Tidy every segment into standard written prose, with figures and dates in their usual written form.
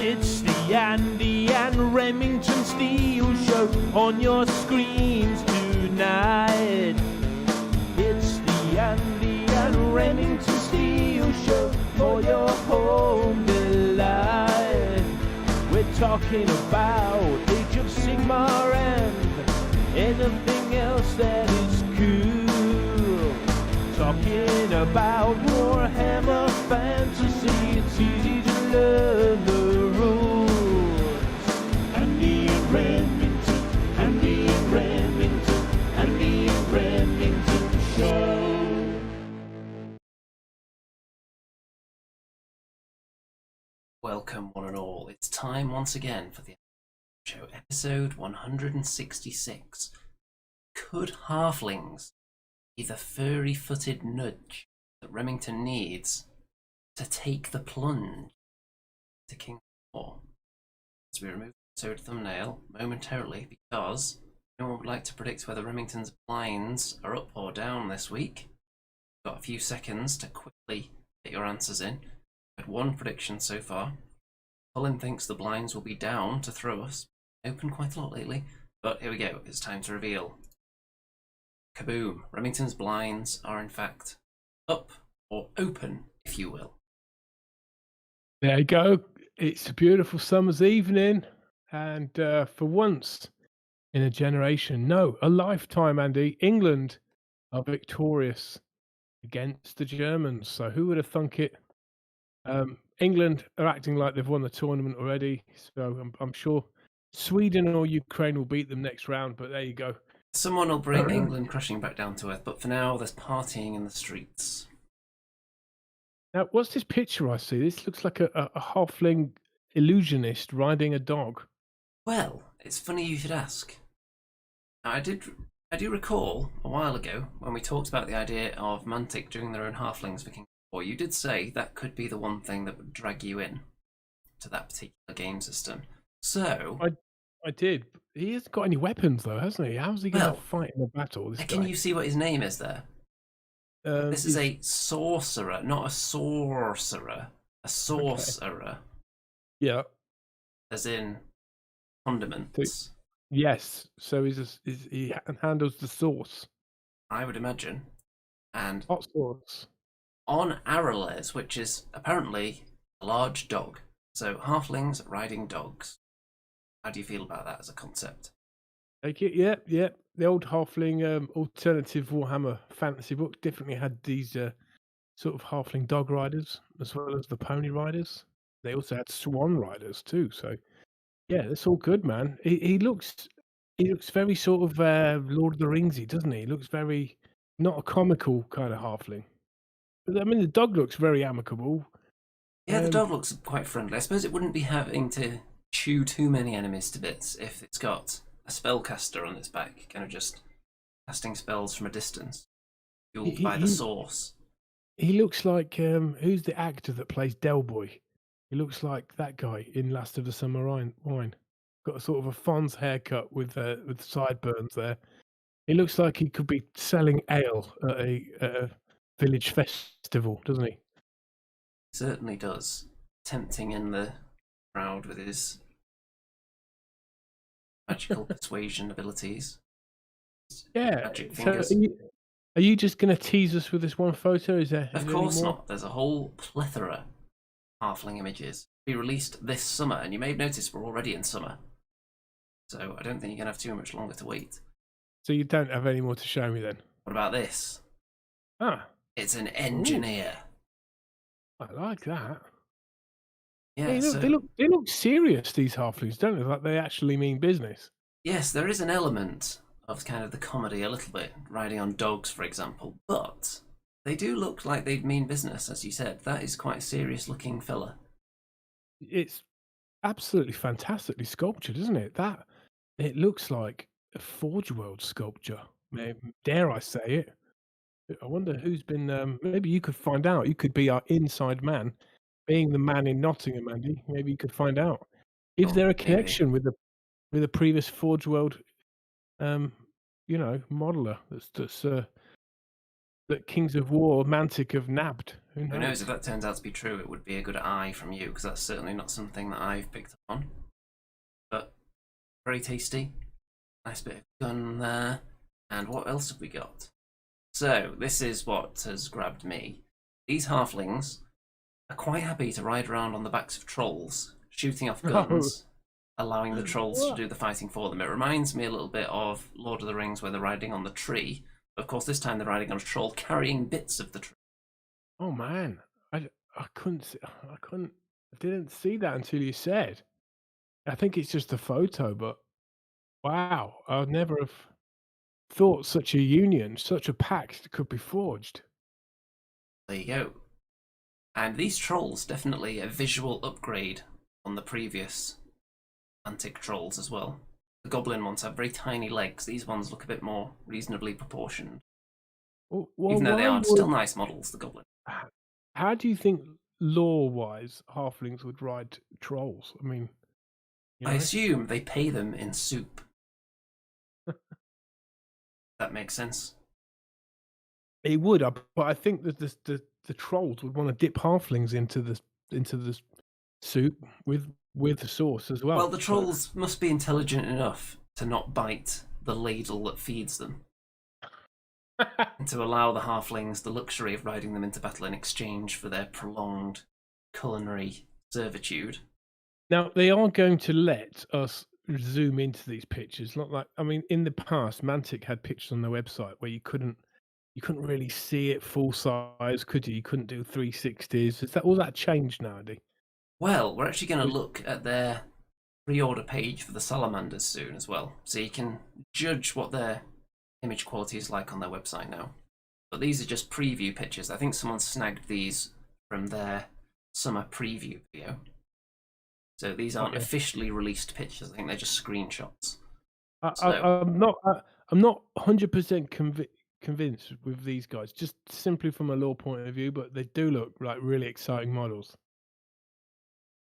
It's the Andy and Remington Steel Show on your screens tonight. It's the Andy and Remington Steel Show for your home delight. We're talking about Age of Sigmar and anything else that is cool. Talking about Warhammer Fantasy, it's easy to learn the rules. Andy and Remington, Andy and Remington, Andy and Remington Show. Welcome one and all. It's time once again for the show, episode 166. Could halflings be the furry-footed nudge that Remington needs to take the plunge to King War? As we remove the episode thumbnail momentarily, because no one would like to predict whether Remington's blinds are up or down this week. Got a few seconds to quickly get your answers in. Had one prediction so far. Colin thinks the blinds will be down to throw us. Open quite a lot lately, but here we go. It's time to reveal. Kaboom! Remington's blinds are in fact up, or open, if you will. There you go. It's a beautiful summer's evening, and for once in a generation, no, a lifetime, Andy, England are victorious against the Germans. So who would have thunk it? England are acting like they've won the tournament already, so I'm sure Sweden or Ukraine will beat them next round, but there you go. Someone will bring England crashing back down to earth, but for now there's partying in the streets. Now, what's this picture I see? This looks like a halfling illusionist riding a dog. Well, it's funny you should ask. I do recall a while ago when we talked about the idea of Mantic doing their own halflings for King War, you did say that could be the one thing that would drag you in to that particular game system. So I did. He hasn't got any weapons though, hasn't he? How's he going to fight in a battle? This can guy? you see what his name is there? This is a sorcerer, not a sorcerer. A sorcerer. Okay. Yeah. As in condiments. Yes. So he handles the sauce. I would imagine. And hot sauce. On Arrowles, which is apparently a large dog. So halflings riding dogs. How do you feel about that as a concept? Take it, yeah. The old halfling alternative Warhammer fantasy book definitely had these sort of halfling dog riders as well as the pony riders. They also had swan riders too. So yeah, that's all good, man. He looks very sort of Lord of the Ringsy, doesn't he? He looks very not a comical kind of halfling. But I mean, the dog looks very amicable. Yeah, the dog looks quite friendly. I suppose it wouldn't be having to chew too many enemies to bits if it's got a spellcaster on its back, kind of just casting spells from a distance, fueled by the source. He looks like who's the actor that plays Del Boy? He looks like that guy in Last of the Summer Wine. Got a sort of a Fonz haircut with sideburns there. He looks like he could be selling ale at a village festival, doesn't he? Certainly does. Tempting in the crowd with his magical persuasion abilities. Yeah. Magic fingers. So are you just going to tease us with this one photo? Of course not. There's a whole plethora of halfling images. Be released this summer, and you may have noticed we're already in summer. So I don't think you're going to have too much longer to wait. So you don't have any more to show me then? What about this? Ah. It's an engineer. Ooh. I like that. Yeah, hey, look, they look serious, these halflings, don't they? Like they actually mean business. Yes, there is an element of kind of the comedy a little bit, riding on dogs, for example, but they do look like they'd mean business, as you said. That is quite a serious-looking fella. It's absolutely fantastically sculptured, isn't it? It looks like a Forge World sculpture. Dare I say it? I wonder who's been. Maybe you could find out. You could be our inside man. Being the man in Nottingham, Andy, maybe you could find out. Is there a connection with the previous Forge World, modeler that's that Kings of War Mantic have nabbed. Who Who knows, if knows? that turns out to be true, it would be a good eye from you, because that's certainly not something that I've picked up on. But very tasty. Nice bit of gun there. And what else have we got? So, this is what has grabbed me. These halflings are quite happy to ride around on the backs of trolls, shooting off guns, allowing the trolls to do the fighting for them. It reminds me a little bit of Lord of the Rings, where they're riding on the tree. Of course, this time they're riding on a troll carrying bits of the tree. Oh man, I couldn't see, I didn't see that until you said. I think it's just a photo, but wow, I'd never have thought such a union, such a pact could be forged. There you go. And these trolls, definitely a visual upgrade on the previous Mantic trolls as well. The goblin ones have very tiny legs. These ones look a bit more reasonably proportioned. Well, Even though they why are still nice models, the goblin. how do you think lore-wise halflings would ride trolls? I mean, you I know, assume they pay them in soup. That makes sense. it would, but I think that the trolls would want to dip halflings into the soup with the sauce as well. Well, the trolls must be intelligent enough to not bite the ladle that feeds them, and to allow the halflings the luxury of riding them into battle in exchange for their prolonged culinary servitude. Now they are going to let us zoom into these pictures. Not like, I mean, in the past, Mantic had pictures on their website where you couldn't really see it full size, could you? You couldn't do 360s. Is that all that changed nowadays? Well, we're actually going to look at their pre-order page for the salamanders soon as well, so you can judge what their image quality is like on their website now. But these are just preview pictures. I think someone snagged these from their summer preview video. So these aren't officially released pictures. I think they're just screenshots. I'm not 100% convinced with these guys, just simply from a lore point of view, but they do look like really exciting models.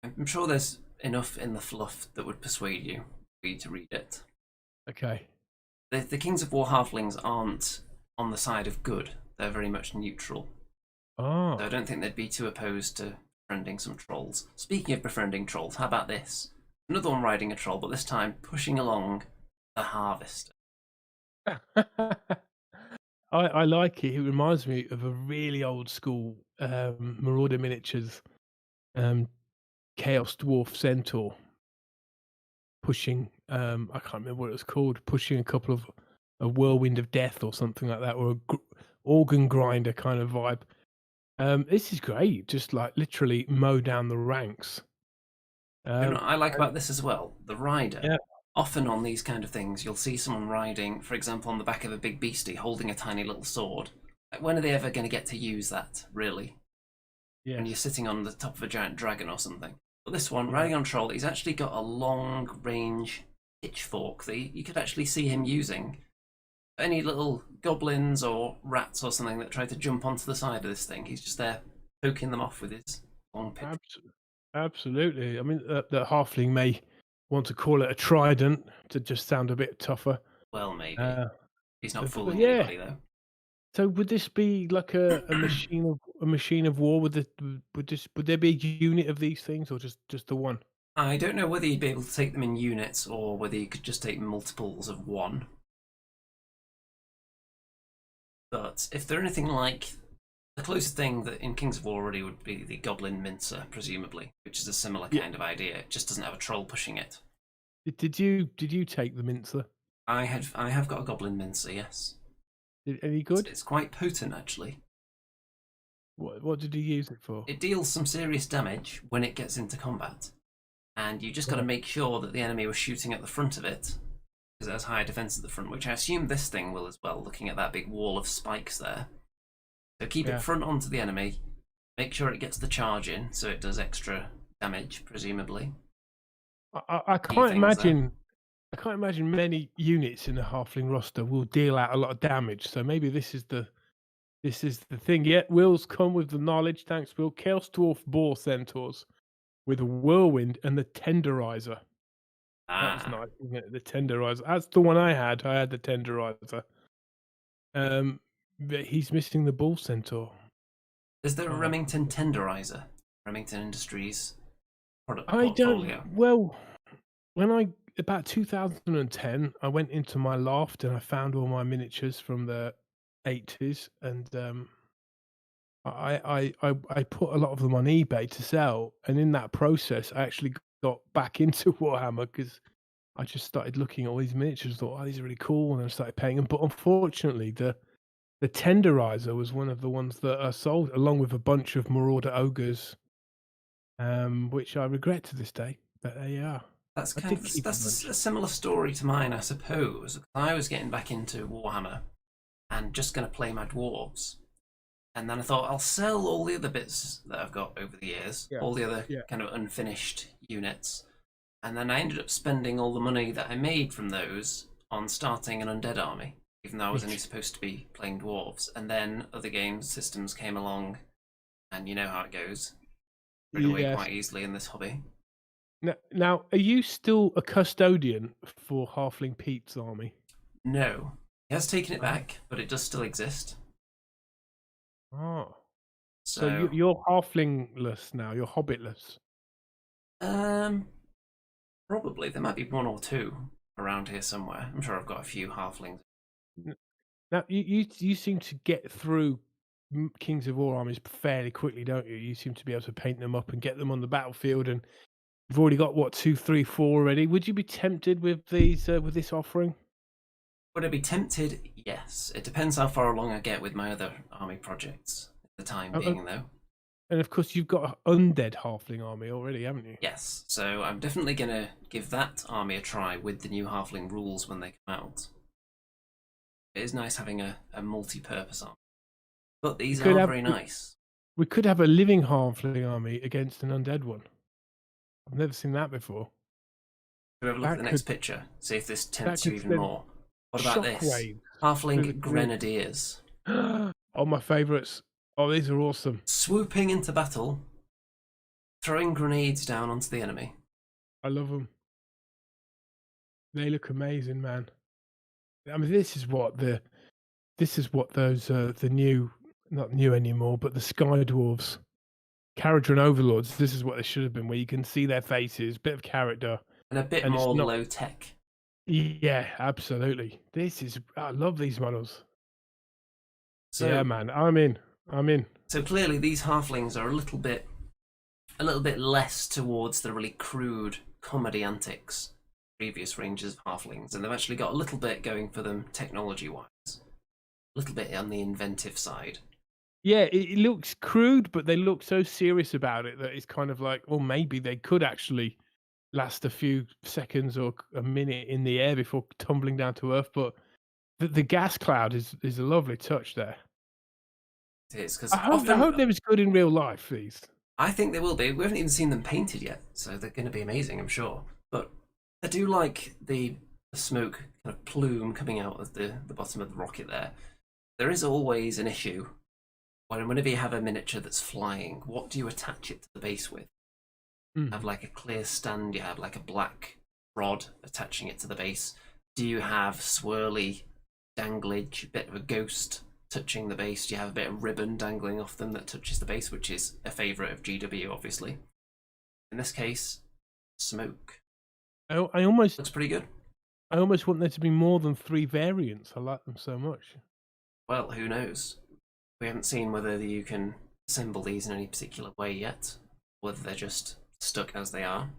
I'm sure there's enough in the fluff that would persuade you for you to read it. Okay. The Kings of War halflings aren't on the side of good. They're very much neutral. Oh. So I don't think they'd be too opposed to befriending some trolls. Speaking of befriending trolls, how about this? Another one riding a troll, but this time pushing along a harvester. I like it. It reminds me of a really old school Marauder Miniatures Chaos Dwarf Centaur pushing, I can't remember what it was called, pushing a couple of a Whirlwind of Death or something like that, or a organ grinder kind of vibe. This is great. Just like literally mow down the ranks. You know what I like about this as well? The rider. Yeah. Often on these kind of things, you'll see someone riding, for example, on the back of a big beastie, holding a tiny little sword. Like, when are they ever going to get to use that, really? Yeah. When you're sitting on the top of a giant dragon or something. But this one, riding on a troll, he's actually got a long-range pitchfork that you could actually see him using. Any little goblins or rats or something that try to jump onto the side of this thing, he's just there poking them off with his long pitchfork. Absolutely. I mean, the halfling may want to call it a trident to just sound a bit tougher. Well, maybe. He's not but fooling yeah. anybody, though. So would this be like a machine of war? Would there be a unit of these things, or just the one? I don't know whether you'd be able to take them in units or whether you could just take multiples of one. But if they're anything like, the closest thing that in Kings of War already would be the Goblin Mincer, presumably, which is a similar kind of idea. It just doesn't have a troll pushing it. Did you take the Mincer? I have got a Goblin Mincer, yes. Any good? It's quite potent, actually. What did you use it for? It deals some serious damage when it gets into combat, and you just got to make sure that the enemy was shooting at the front of it, because it has higher defense at the front, which I assume this thing will as well, looking at that big wall of spikes there. So keep it front onto the enemy, make sure it gets the charge in, so it does extra damage, presumably. I can't imagine. I can't imagine many units in the halfling roster will deal out a lot of damage. So maybe this is the thing. Yeah, Will's come with the knowledge. Thanks, Will. Chaos Dwarf Boar Centaurs with a Whirlwind and the Tenderizer. That's nice, isn't it? The Tenderizer. That's the one I had. I had the Tenderizer. He's missing the bull centaur. Is there a Oh. Remington tenderizer? Remington Industries product I portfolio. don't. Well, when about 2010, I went into my loft and I found all my miniatures from the 80s, and I put a lot of them on eBay to sell, and in that process, I actually got back into Warhammer because I just started looking at all these miniatures, thought, oh, these are really cool, and I started paying them. But unfortunately, the tenderizer was one of the ones that are sold, along with a bunch of Marauder ogres, which I regret to this day. But there you are. That's I kind did of keep a that's bunch. a similar story to mine, I suppose. I was getting back into Warhammer and just going to play my dwarves, and then I thought I'll sell all the other bits that I've got over the years, Yeah, all the other yeah. kind of unfinished units, and then I ended up spending all the money that I made from those on starting an undead army, even though I was only supposed to be playing dwarves. And then other games systems came along, and you know how it goes. Rid away Yes. quite easily in this hobby. Now, are you still a custodian for Halfling Pete's army? No, he has taken it Oh. back, but it does still exist. Oh. So So, you're halflingless now. You're hobbitless. um, probably there might be one or two around here somewhere. I'm sure I've got a few halflings. N- Now you seem to get through Kings of War armies fairly quickly, don't you? You seem to be able to paint them up and get them on the battlefield, and you've already got what 2, 3, 4 already. Would you be tempted with these with this offering? Would I be tempted? Yes. It depends how far along I get with my other army projects. At the time Oh, being, though. and of course, you've got an undead halfling army already, haven't you? Yes. So I'm definitely gonna give that army a try with the new halfling rules when they come out. It is nice having a multi-purpose army, but these are very nice. We could have a living halfling army against an undead one. I've never seen that before. Should we have a look at That the next could picture? See if this that tempts you could even send more. What about this? shockwaves through the Halfling grid. Grenadiers. Oh, my favourites. Oh, these are awesome. Swooping into battle, throwing grenades down onto the enemy. I love them. They look amazing, man. I mean, this is what those the new, not new anymore, but the Sky Dwarves, Caradron Overlords. This is what they should have been, where you can see their faces, bit of character, And a bit and it's more not. low tech. Yeah, absolutely. I love these models. So, Yeah, man, I'm in. so clearly these halflings are a little bit less towards the really crude comedy antics previous ranges of halflings, and they've actually got a little bit going for them technology-wise. A little bit on the inventive side. Yeah, it looks crude, but they look so serious about it that it's kind of like, well, maybe they could actually last a few seconds or a minute in the air before tumbling down to earth. But the gas cloud is a lovely touch there. It is, because I often hope they was good in real life. These. I think they will be. We haven't even seen them painted yet, so they're going to be amazing, I'm sure. But I do like the smoke kind of plume coming out of the bottom of the rocket there. There is always an issue whenever you have a miniature that's flying, what do you attach it to the base with? Mm. Have like a clear stand, you have like a black rod attaching it to the base. Do you have swirly danglage, bit of a ghost touching the base? Do you have a bit of ribbon dangling off them that touches the base, which is a favourite of GW, obviously. In this case, smoke. I almost Looks pretty good. I almost want there to be more than 3 variants. I like them so much. Well, who knows? We haven't seen whether you can assemble these in any particular way yet, whether they're just stuck as they are.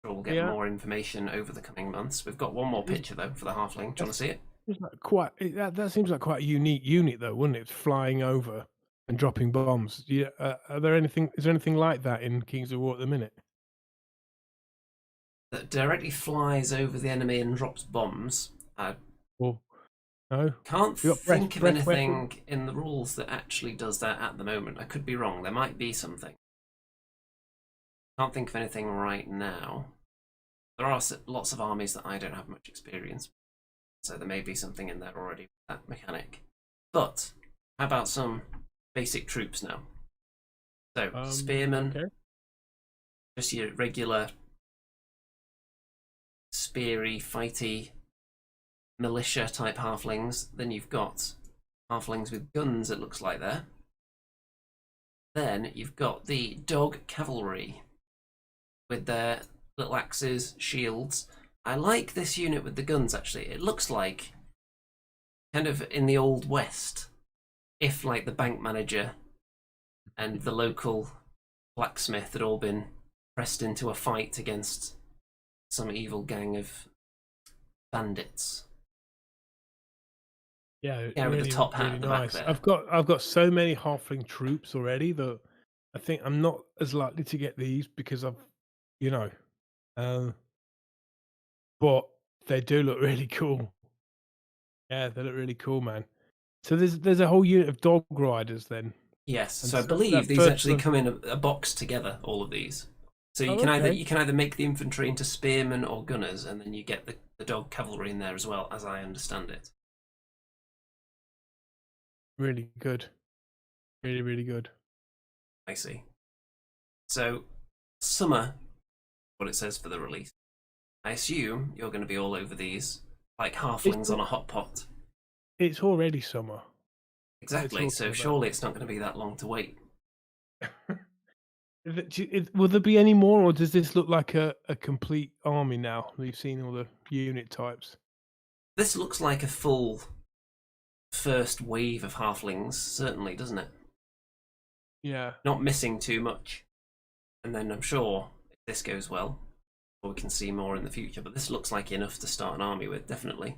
Sure, we'll get more information over the coming months. We've got one more picture though for the halfling. Do you want to see it? That seems like quite a unique unit though, wouldn't it? Flying over and dropping bombs. Yeah, is there anything like that in Kings of War at the minute? That directly flies over the enemy and drops bombs. Or no? Can't You got think of breath anything weapon? in the rules that actually does that at the moment. I could be wrong. There might be something. Can't think of anything right now. There are lots of armies that I don't have much experience with, so there may be something in there already with that mechanic. But how about some basic troops now? So spearmen, Okay. just your regular speary, fighty militia type halflings. Then you've got halflings with guns, it looks like there. Then you've got the dog cavalry with their little axes, shields. I like this unit with the guns, actually. It looks like kind of in the Old West, if like the bank manager and the local blacksmith had all been pressed into a fight against some evil gang of bandits. Yeah, Yeah, with really, the top hat really at the back nice. there. I've got so many halfling troops already that I think I'm not as likely to get these because I've, you know, um, but they do look really cool. Yeah, they look really cool, man. So there's a whole unit of dog riders then. Yes, And so I so believe that these first actually one. come in a box together, all of these. So you Oh, can okay. either make the infantry into spearmen or gunners, and then you get the dog cavalry in there as well, as I understand it. Really good. Really, really good. I see. So summer, what it says for the release. I assume you're going to be all over these, like halflings on a hot pot. It's already summer. Exactly. So surely it's not going to be that long to wait. Will there be any more, or does this look like a complete army now? We've seen all the unit types. This looks like a full first wave of halflings, certainly, doesn't it? Yeah. Not missing too much. And then I'm sure if this goes well, we can see more in the future. But this looks like enough to start an army with, definitely.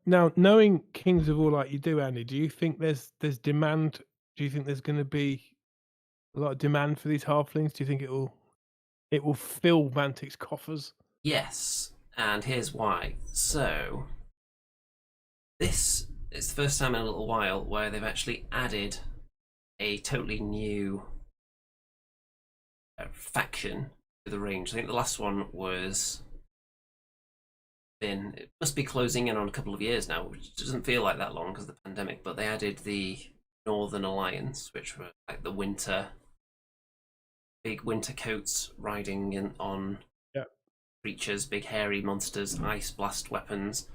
Now, knowing Kings of War like you do, Andy, do you think there's demand? Do you think there's going to be a lot of demand for these halflings? Do you think it will fill Mantic's coffers? Yes, and here's why. So, this is the first time in a little while where they've actually added a totally new faction to the range. I think the last one was it must be closing in on a couple of years now, which doesn't feel like that long because of the pandemic, but they added the Northern Alliance, which were like the big winter coats riding in on creatures, big hairy monsters, ice blast weapons.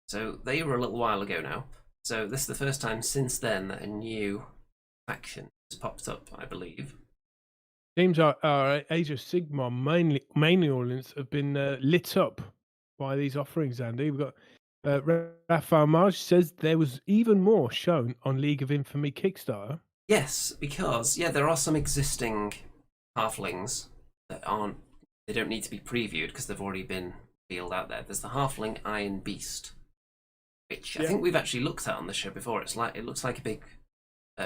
So they were a little while ago now. So this is the first time since then that a new faction has popped up, I believe. Seems our Age of Sigmar mainly audience have been lit up by these offerings, Andy. We've got Raphael Marge says there was even more shown on League of Infamy Kickstarter. Yes, because there are some existing halflings that they don't need to be previewed because they've already been revealed out there. There's the halfling Iron Beast, which I think we've actually looked at on the show before. It looks like a big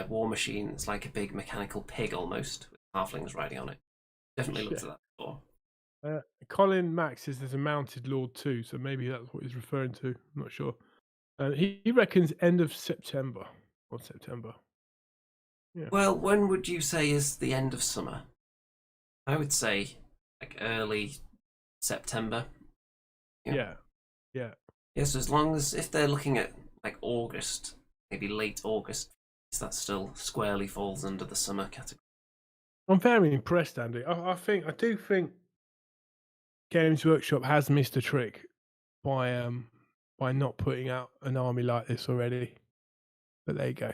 war machine. It's like a big mechanical pig almost with halflings riding on it. Definitely looked at that before. Colin Max says there's a mounted lord too, so maybe that's what he's referring to. I'm not sure. He reckons end of September or September. Yeah. Well, when would you say is the end of summer? I would say like early September. Yeah. Yes, as long as if they're looking at like August, maybe late August, that still squarely falls under the summer category. I'm very impressed, Andy. I do think Games Workshop has missed a trick by not putting out an army like this already. But there you go.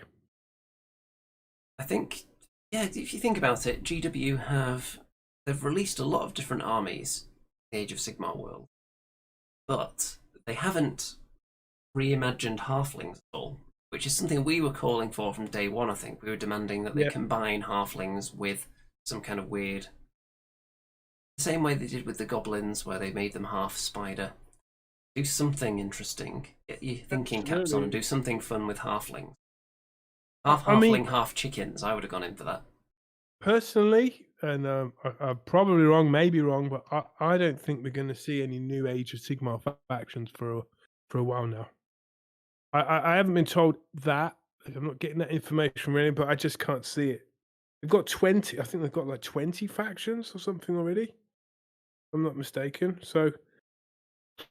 I think, if you think about it, GW they've released a lot of different armies in the Age of Sigmar world, but they haven't reimagined halflings at all, which is something we were calling for from day one. I think we were demanding that they combine halflings with some kind of weird, the same way they did with the goblins, where they made them half spider. Do something interesting. Get your thinking caps on and do something fun with halflings. Half halfling, half chickens. I would have gone in for that. Personally, and I'm probably wrong, maybe wrong, but I don't think we're going to see any new Age of Sigmar factions for a while now. I haven't been told that. I'm not getting that information really, but I just can't see it. They've got 20. I think they've got like 20 factions or something already. If I'm not mistaken. So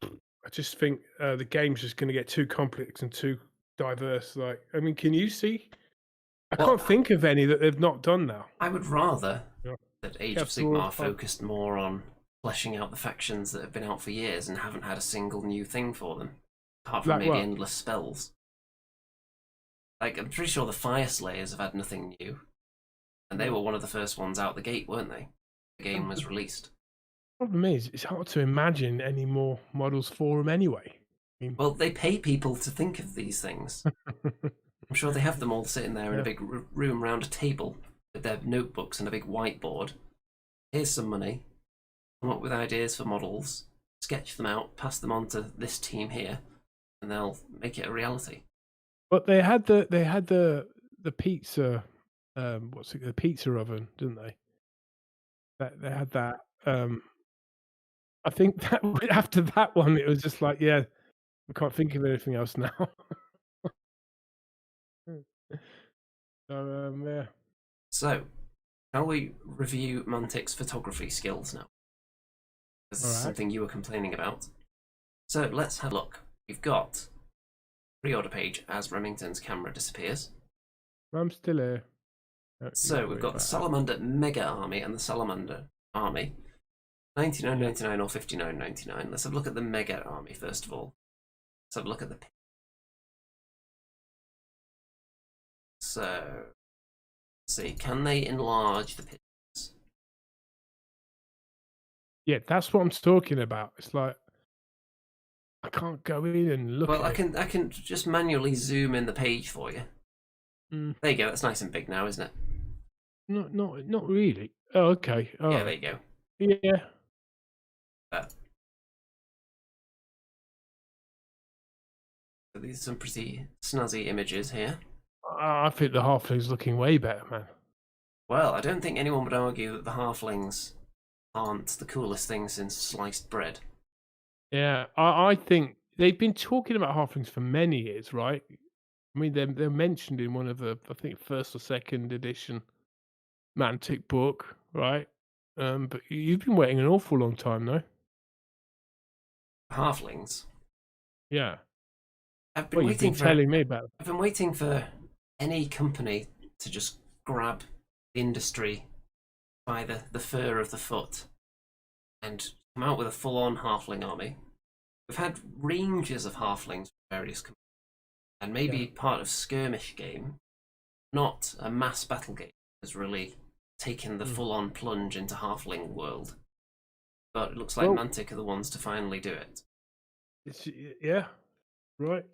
I just think the game's just going to get too complex and too diverse. Like, I mean, can you see? I can't think of any that they've not done now. I would rather that Age of Sigmar focused more on fleshing out the factions that have been out for years and haven't had a single new thing for them, apart from maybe endless spells. Like, I'm pretty sure the Fire Slayers have had nothing new. And they were one of the first ones out the gate, weren't they? The game was released. Problem is, it's hard to imagine any more models for them anyway. I mean, Well, they pay people to think of these things. I'm sure they have them all sitting there in a big room round a table with their notebooks and a big whiteboard. Here's some money. Come up with ideas for models, sketch them out, pass them on to this team here, and they'll make it a reality. but they had the pizza, the pizza oven, didn't they? They had that. I think that after that one, it was just like, yeah, I can't think of anything else now. So yeah. So, shall we review Mantic's photography skills now? This is something you were complaining about. So let's have a look. We've got pre-order page as Remington's camera disappears. I'm still here. So we've got the Salamander Mega Army and the Salamander Army. $99.99 or $59.99. Let's have a look at the Mega Army first of all. Let's have a look at the... So, let's see, can they enlarge the pictures? Yeah, that's what I'm talking about. It's like, I can't go in and look Well, at it. I can just manually zoom in the page for you. There you go, that's nice and big now, isn't it? Not really. Oh, okay. Oh. Yeah, there you go. Yeah. So these are some pretty snazzy images here. I think the Halfling's looking way better, man. Well, I don't think anyone would argue that the Halflings aren't the coolest thing since sliced bread. Yeah, I think they've been talking about Halflings for many years, right? I mean, they're mentioned in one of the, I think, first or second edition Mantic book, right? But you've been waiting an awful long time, though. Halflings? Yeah. I've been waiting for... telling me about it. I've been waiting for any company to just grab the industry by the fur of the foot and come out with a full-on Halfling army. We've had ranges of Halflings from various companies, and maybe part of skirmish game, not a mass battle game, has really taken the full-on plunge into Halfling world. But it looks like Mantic are the ones to finally do it. Yeah, right.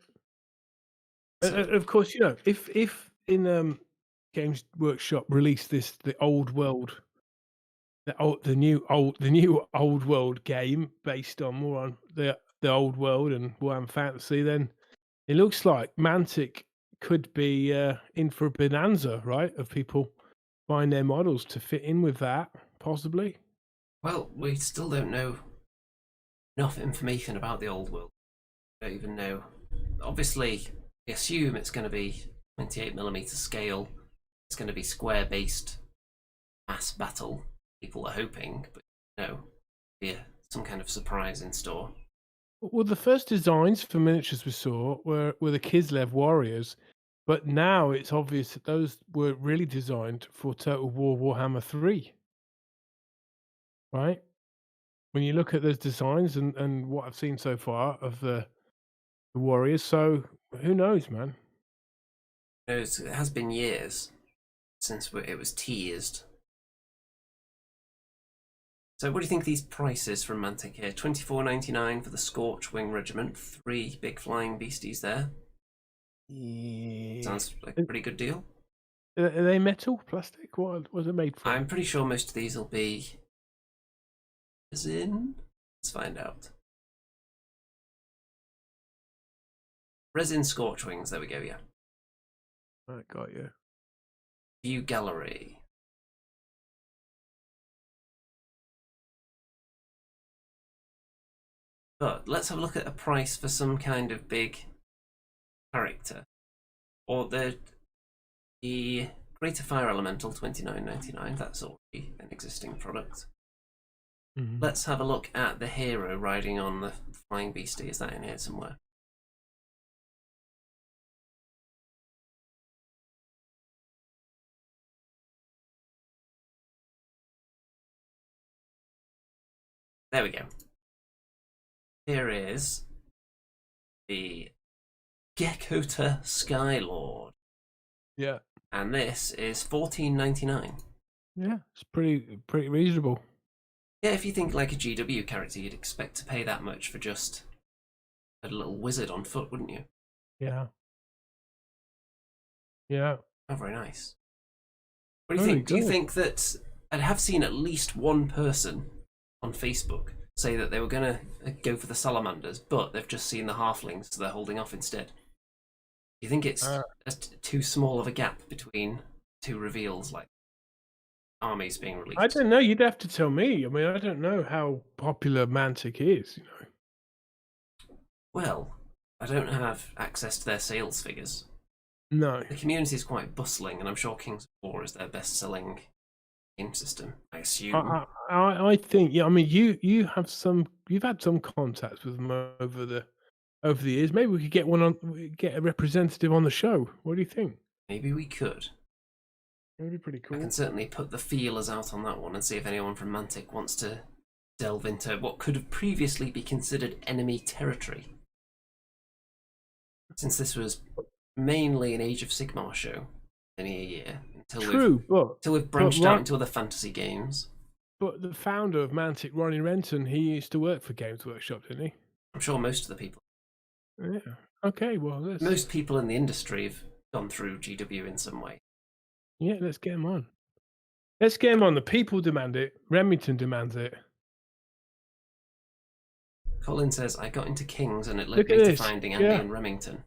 So, of course, you know, if in Games Workshop released the old world, the new old world game based on more on the old world and Warhammer Fantasy, then it looks like Mantic could be in for a bonanza, right? Of people buying their models to fit in with that, possibly. Well, we still don't know enough information about the old world. We don't even know. Obviously, we assume it's going to be 28mm scale. It's going to be square-based mass battle. People are hoping, but no, be some kind of surprise in store. Well, the first designs for miniatures we saw were the Kislev warriors, but now it's obvious that those were really designed for Total War Warhammer 3. Right? When you look at those designs and what I've seen so far of the warriors, so who knows, man? It has been years since it was teased. So what do you think of these prices from Mantic here? $24.99 for the Scorchwing Regiment. 3 big flying beasties there. Yeah. Sounds like a pretty good deal. Are they metal, plastic? What was it made from? I'm pretty sure most of these will be resin. Let's find out. Resin Scorchwings, there we go, yeah. I got you. View gallery. But let's have a look at a price for some kind of big character. Or the Greater Fire Elemental, $29.99. That's already an existing product. Let's have a look at the hero riding on the flying beastie. Is that in here somewhere? There we go. Here is the Gecko Skylord. Yeah. and this is $14.99. Yeah, it's pretty reasonable. Yeah, if you think like a GW character, you'd expect to pay that much for just a little wizard on foot, wouldn't you? Yeah. Yeah. Oh, very nice. What do you Very think? Do you good. think that I have seen at least one person on Facebook say that they were going to go for the salamanders, but they've just seen the halflings, so they're holding off instead? Do you think it's too small of a gap between two reveals, like armies being released? I don't know. You'd have to tell me. I mean, I don't know how popular Mantic is. Well, I don't have access to their sales figures. No. The community is quite bustling, and I'm sure Kings of War is their best-selling game system, I assume. I think, yeah. I mean, you've had some contacts with them over the years. Maybe we could get a representative on the show. What do you think? Maybe we could. That'd be pretty I cool. can certainly put the feelers out on that one and see if anyone from Mantic wants to delve into what could have previously been considered enemy territory. Since this was mainly an Age of Sigmar show, only a year, until we've branched out into other fantasy games. But the founder of Mantic, Ronnie Renton, he used to work for Games Workshop, didn't he? I'm sure most of the people. Yeah. Okay, well, most people in the industry have gone through GW in some way. Yeah, let's get him on. Let's get him on. The people demand it. Remington demands it. Colin says, I got into Kings and it led me to finding Andy and Remington.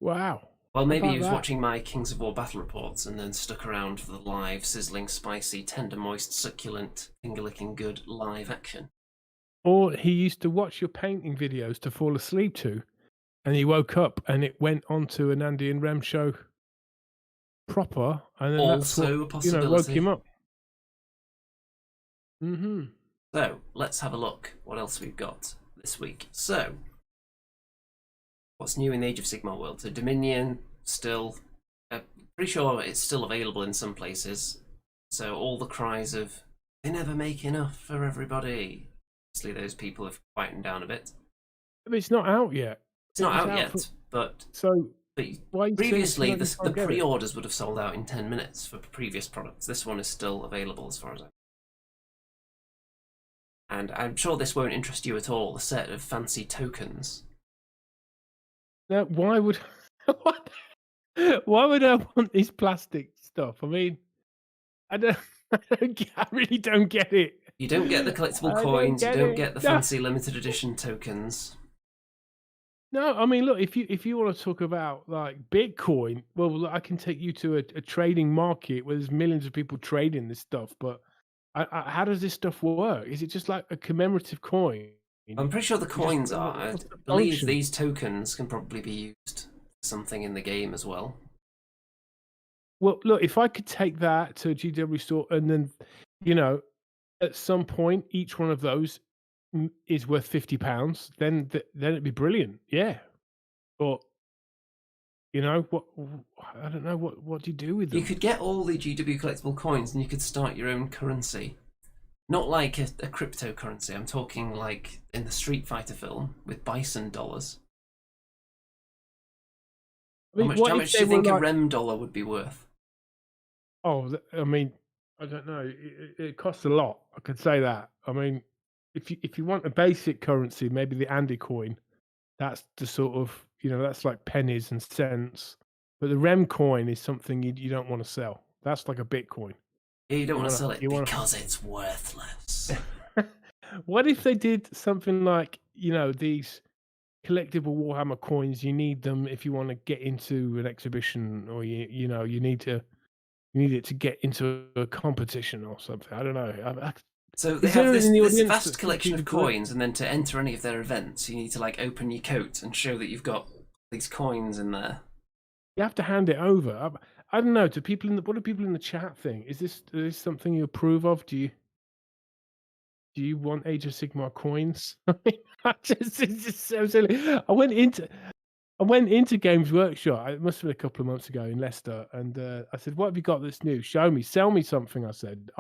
Wow. Well, maybe he was watching my Kings of War battle reports and then stuck around for the live, sizzling, spicy, tender, moist, succulent, finger-licking good live action. Or he used to watch your painting videos to fall asleep to, and he woke up and it went onto an Andy and Rem show proper, and then also a possibility. Woke him up. Mm-hmm. So, let's have a look what else we've got this week. So, what's new in the Age of Sigmar world? So Dominion, still, pretty sure it's still available in some places. So all the cries of, they never make enough for everybody. Obviously those people have quietened down a bit. But it's not out yet. It's not out yet, but previously the pre-orders would have sold out in 10 minutes for previous products. This one is still available as far as I know. And I'm sure this won't interest you at all, the set of fancy tokens. Now, why would I want this plastic stuff? I mean, I really don't get it. You don't get the collectible coins. You don't get the fancy limited edition tokens. No, I mean, look, if you want to talk about like Bitcoin, well, look, I can take you to a trading market where there's millions of people trading this stuff. But how does this stuff work? Is it just like a commemorative coin? I'm pretty sure the coins are. I believe these tokens can probably be used for something in the game as well. Well, look, if I could take that to a GW store and then, at some point, each one of those is worth £50, then it'd be brilliant. Yeah. But, what I don't know, what do you do with them? You could get all the GW collectible coins and you could start your own currency. Not like a cryptocurrency. I'm talking like in the Street Fighter film with bison dollars. I mean, how much do you think a Rem dollar would be worth? Oh, I mean, I don't know. It costs a lot. I could say that. I mean, if you want a basic currency, maybe the Andy coin, that's the sort of, that's like pennies and cents. But the Rem coin is something you don't want to sell. That's like a Bitcoin. You don't want to sell it because it's worthless. What if they did something like, these collectible Warhammer coins? You need them if you want to get into an exhibition, or you need it to get into a competition or something. I don't know. So they have this vast collection of coins, and then to enter any of their events, you need to like open your coat and show that you've got these coins in there. You have to hand it over. I don't know. What do people in the chat think? Is this something you approve of? Do you want Age of Sigmar coins? It's just so silly. I went into Games Workshop. It must have been a couple of months ago in Leicester, and I said, "What have you got that's new? Show me, sell me something." I said,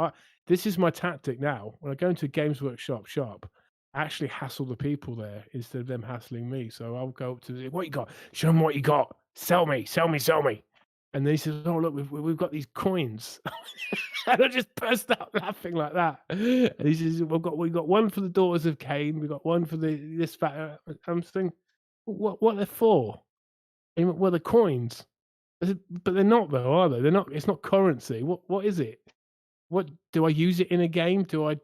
"This is my tactic now. When I go into a Games Workshop shop, I actually hassle the people there instead of them hassling me. So I'll go up to them, what you got? Show them what you got. Sell me, sell me, sell me." And then he says, "Oh, look, we've got these coins." And I just burst out laughing like that. And he says, "We've got one for the Daughters of Cain. We've got one for this that." I'm thinking, what they're for? Well, the coins. I said, "But they're not though, are they? They're not. It's not currency. What is it? What do I use it in a game? Do I?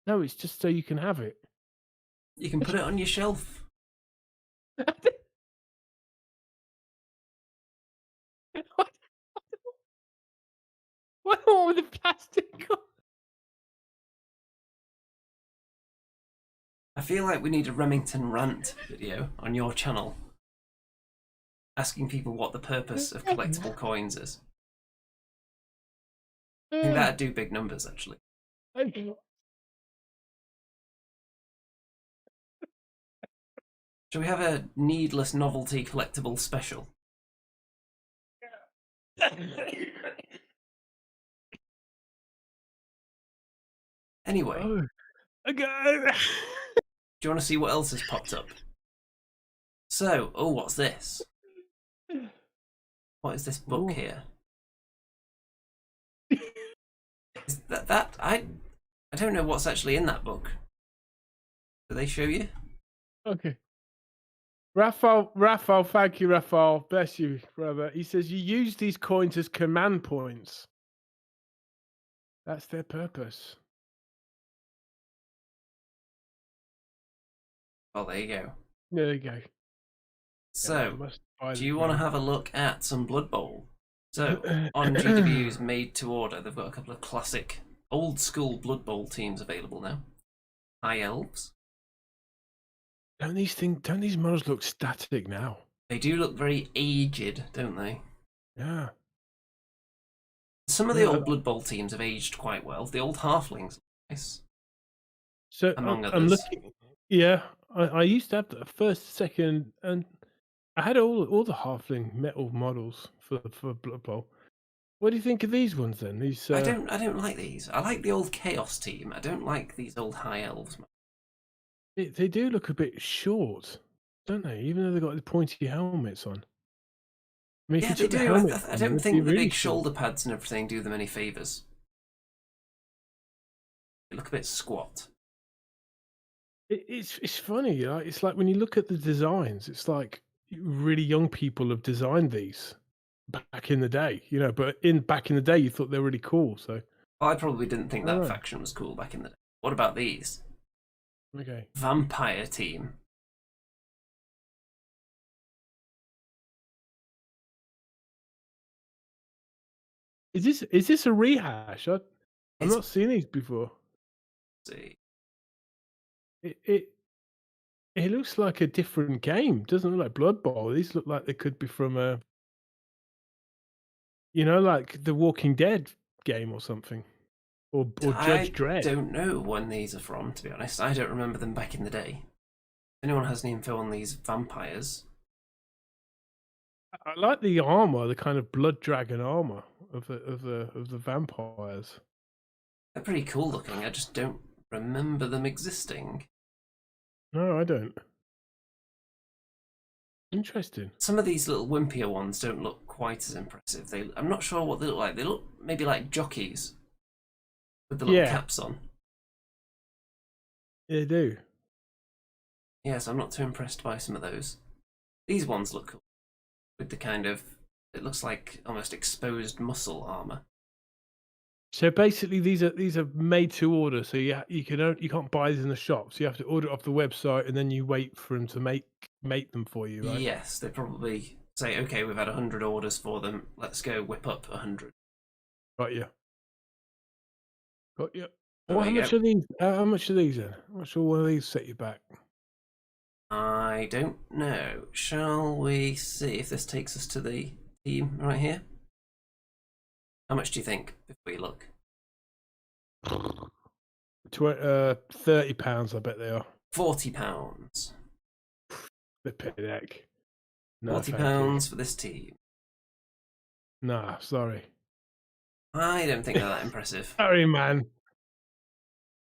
No, it's just so you can have it." You can put it on your shelf. What wrong with the plastic? I feel like we need a Remington rant video on your channel, asking people what the purpose of collectible coins is. I think that'd do big numbers, actually. Shall we have a needless novelty collectible special? Anyway, Oh, okay. do you want to see what else has popped up? So, oh, what's this? What is this book Ooh. here? Is that I don't know what's actually in that book. Do they show you? Okay. Raphael, thank you, Raphael. Bless you, brother. He says you use these coins as command points. That's their purpose. Oh, there you go. There you go. So, Yeah, do you want to have a look at some Blood Bowl? So, on GW's Made to Order, they've got a couple of classic, old school Blood Bowl teams available now. High Elves. Don't these models look static now? They do look very aged, don't they? Yeah. Some of the old Blood Bowl teams have aged quite well. The old Halflings, nice. So among I'm others. looking. Yeah, I used to have the first, second, and I had all the halfling metal models for Blood Bowl. What do you think of these ones then? These I don't like these. I like the old Chaos team. I don't like these old High Elves. they do look a bit short, don't they? Even though they've got the pointy helmets on. I mean, Yeah, if you they took the do. helmet I on, don't they'd think be the really big short. shoulder pads and everything do them any favours. They look a bit squat. It's funny. It's like when you look at the designs, it's like really young people have designed these back in the day, But back in the day, you thought they were really cool. So Well, I probably didn't think that Oh. faction was cool back in the day. What about these? Okay. Vampire team. Is this a rehash? I've It's- not seen these before. Let's see. It looks like a different game. Doesn't look like Blood Bowl. These look like they could be from like the Walking Dead game or something, or Judge Dredd. I don't know when these are from, to be honest. I don't remember them back in the day. If anyone has any info on these vampires? I like the armor, the kind of blood dragon armor of the vampires. They're pretty cool looking. I just don't remember them existing. No, I don't. Interesting. Some of these little wimpier ones don't look quite as impressive. I'm not sure what they look like. They look maybe like jockeys with the little caps on. They do. Yes, I'm not too impressed by some of those. These ones look cool with the kind of, it looks like almost exposed muscle armor. So basically, these are made to order. So you can't buy these in the shops. You have to order it off the website, and then you wait for them to make them for you, right? Yes, they probably say, okay, we've had 100 orders for them. Let's go whip up 100. Got you. Oh, How much are these? How much are these then? I'm not sure one of these set you back. I don't know. Shall we see if this takes us to the team right here? How much do you think before you look? £30, I bet they are. £40. Flipping heck. No, £40 for this team. Nah, sorry. I don't think they're that impressive. Sorry, man.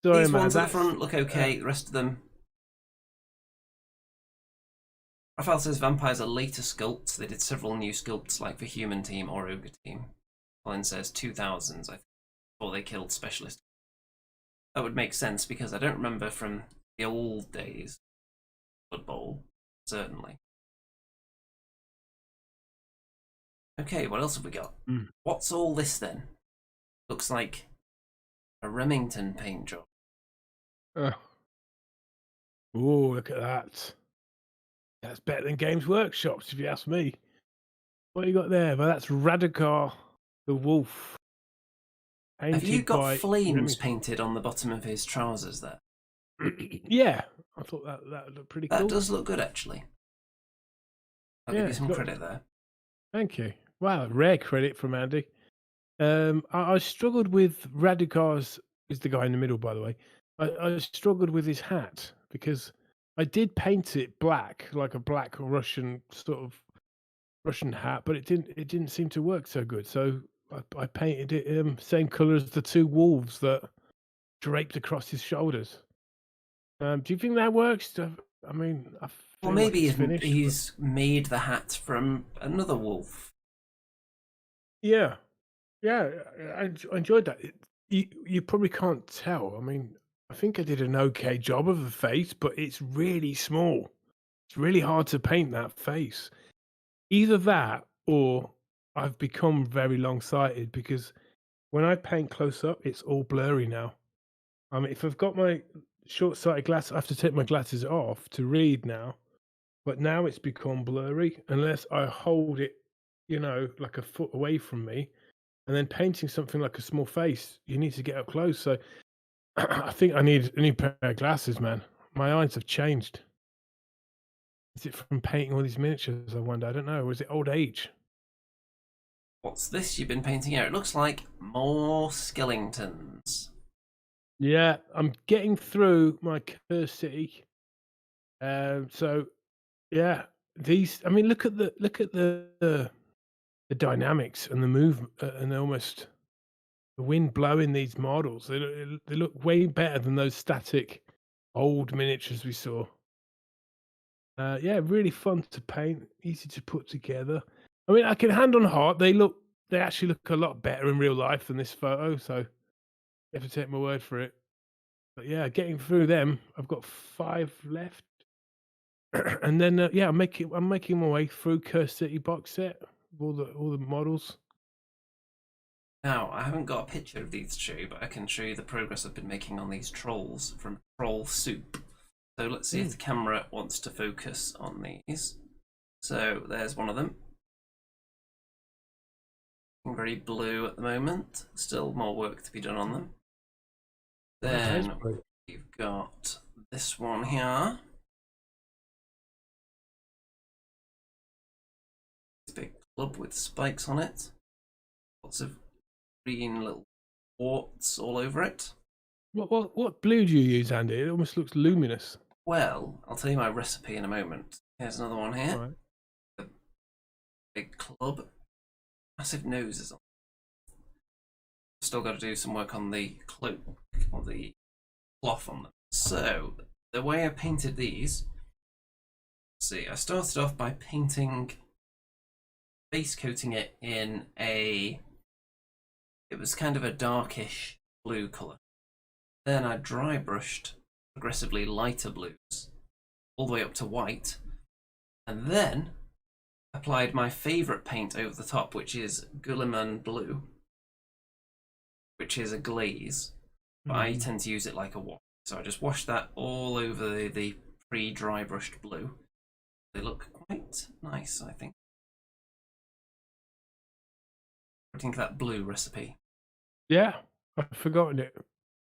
Sorry, These man. ones at the front look okay. The rest of them, Raphael says vampires are later sculpts. They did several new sculpts like for human team or ogre team. Colin says 2000s, I think, before they killed specialist. That would make sense because I don't remember from the old days. Blood Bowl, certainly. Okay, what else have we got? What's all this then? Looks like a Remington paint job. Oh, look at that. That's better than Games Workshops, if you ask me. What you got there? Well, that's Radikar the Wolf. Have you got by flames Remington. painted on the bottom of his trousers there? Yeah, I thought that looked pretty cool. That does look good, actually. I'll give you some credit there. Thank you. Wow, rare credit from Andy. I struggled with Radikar's, is the guy in the middle, by the way. I struggled with his hat because I did paint it black, like a black Russian sort of Russian hat, but it didn't seem to work so good. So I painted it same color as the two wolves that draped across his shoulders. Do you think that works? I mean, I feel Well, maybe like it's finished, he's made the hat from another wolf. Yeah, I enjoyed that. You probably can't tell. I mean, I think I did an okay job of the face, but it's really small. It's really hard to paint that face. Either that or I've become very long-sighted because when I paint close up, it's all blurry now. I mean, if I've got my short-sighted glass, I have to take my glasses off to read now. But now it's become blurry unless I hold it, like a foot away from me. And then painting something like a small face, you need to get up close. So I think I need a new pair of glasses, man. My eyes have changed. Is it from painting all these miniatures, I wonder? I don't know. Or is it old age? What's this you've been painting out? It looks like more skeletons. Yeah, I'm getting through my Curse City. So yeah, these. I mean, look at the dynamics and the movement and almost the wind blowing these models. They look way better than those static old miniatures we saw. Yeah, really fun to paint, easy to put together. I mean, I can hand on heart, they actually look a lot better in real life than this photo, so you have to take my word for it. But yeah, getting through them, I've got 5 left. And then yeah, I'm making my way through Curse City box set, all the models. Now, I haven't got a picture of these to show you, but I can show you the progress I've been making on these trolls from Troll Soup. So let's see if the camera wants to focus on these. So there's one of them. Very blue at the moment. Still more work to be done on them. Then you've got this one here. This big club with spikes on it. Lots of green little warts all over it. What blue do you use, Andy? It almost looks luminous. Well, I'll tell you my recipe in a moment. Here's another one here. Right. A big club. Massive noses on. Still got to do some work on the cloak or the cloth on them. So the way I painted these, see, I started off by base coating it in it was kind of a darkish blue colour. Then I dry brushed progressively lighter blues all the way up to white, and then applied my favourite paint over the top, which is Gulliman Blue, which is a glaze, but I tend to use it like a wash. So I just wash that all over the pre-dry brushed blue. They look quite nice, I think. What do you think of that blue recipe? Yeah, I've forgotten it.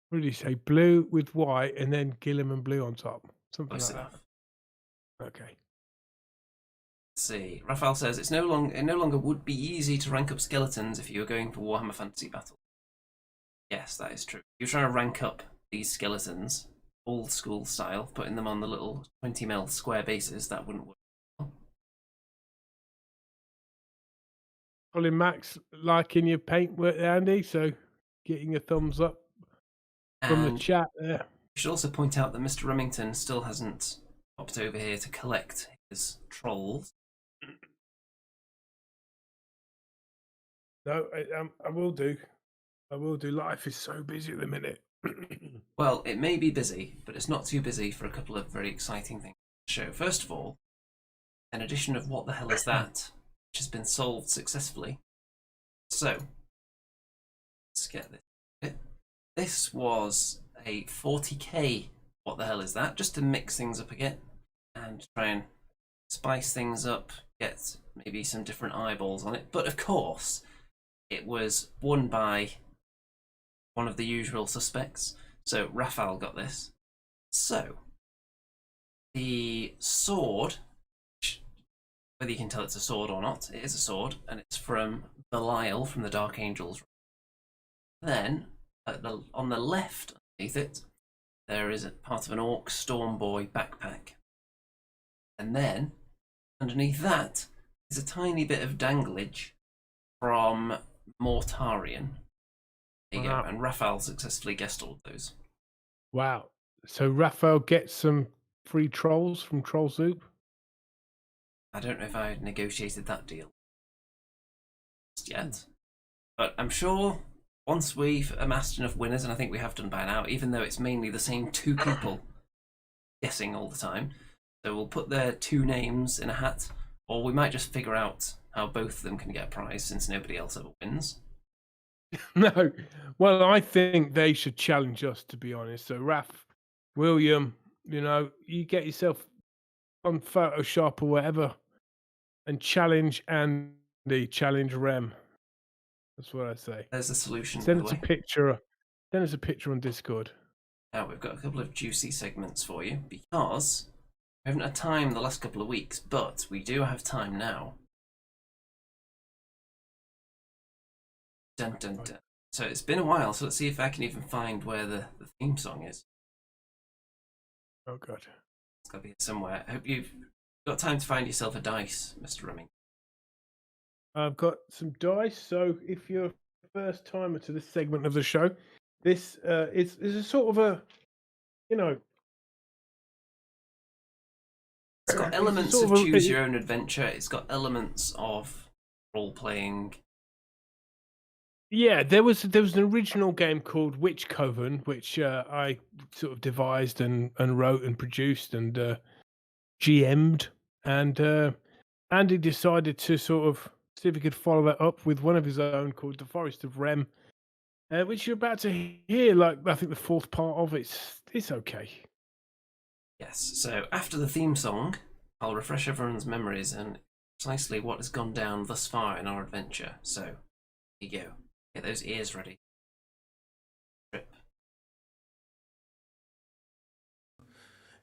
What did you say? Blue with white and then Gilliman blue on top. Something Close like enough. that. Okay. Let's see. Raphael says it no longer would be easy to rank up skeletons if you were going for Warhammer Fantasy Battle. Yes, that is true. If you're trying to rank up these skeletons, old school style, putting them on the little 20mm square bases, that wouldn't work. Colin Max liking your paint work there, Andy, so getting a thumbs up from the chat there. We should also point out that Mr. Remington still hasn't popped over here to collect his troll No, I will do. I will do. Life is so busy at the minute. Well, it may be busy, but it's not too busy for a couple of very exciting things to show. First of all, an edition of What the Hell Is That, which has been solved successfully. So, let's get this. This was a 40k What the Hell Is That, just to mix things up again and try and spice things up, get maybe some different eyeballs on it. But of course, it was won by one of the usual suspects. So Raphael got this. So the sword, whether you can tell it's a sword or not, it is a sword, and it's from Belial from the Dark Angels. Then on the left underneath it, there is a part of an Orc Stormboy backpack. And then underneath that is a tiny bit of danglage from Mortarion. There you go. And Raphael successfully guessed all of those. Wow. So Raphael gets some free trolls from Troll Soup? I don't know if I negotiated that deal just yet. But I'm sure once we've amassed enough winners, and I think we have done by now, even though it's mainly the same two people guessing all the time, so we'll put their two names in a hat, or we might just figure out how both of them can get a prize since nobody else ever wins. No. Well, I think they should challenge us, to be honest. So, Raph, William, you get yourself on Photoshop or whatever and challenge Andy, challenge Rem. That's what I say. There's a solution. Send us a picture. Send us a picture on Discord. Now, we've got a couple of juicy segments for you because we haven't had time the last couple of weeks, but we do have time now. Dun, dun, dun. So it's been a while, so let's see if I can even find where the theme song is. Oh, God. It's got to be somewhere. I hope you've got time to find yourself a dice, Mr. Reming. I've got some dice, so if you're a first timer to this segment of the show, this is a sort of a, It's got elements of choose your own adventure. It's got elements of role playing. Yeah, there was an original game called Witch Coven, which I sort of devised and wrote and produced and GM'd, and Andy decided to sort of see if he could follow that up with one of his own called the Forest of Rem, which you're about to hear. Like, I think the fourth part of it's okay. Yes. So after the theme song, I'll refresh everyone's memories and precisely what has gone down thus far in our adventure. So here you go. Get those ears ready. Trip.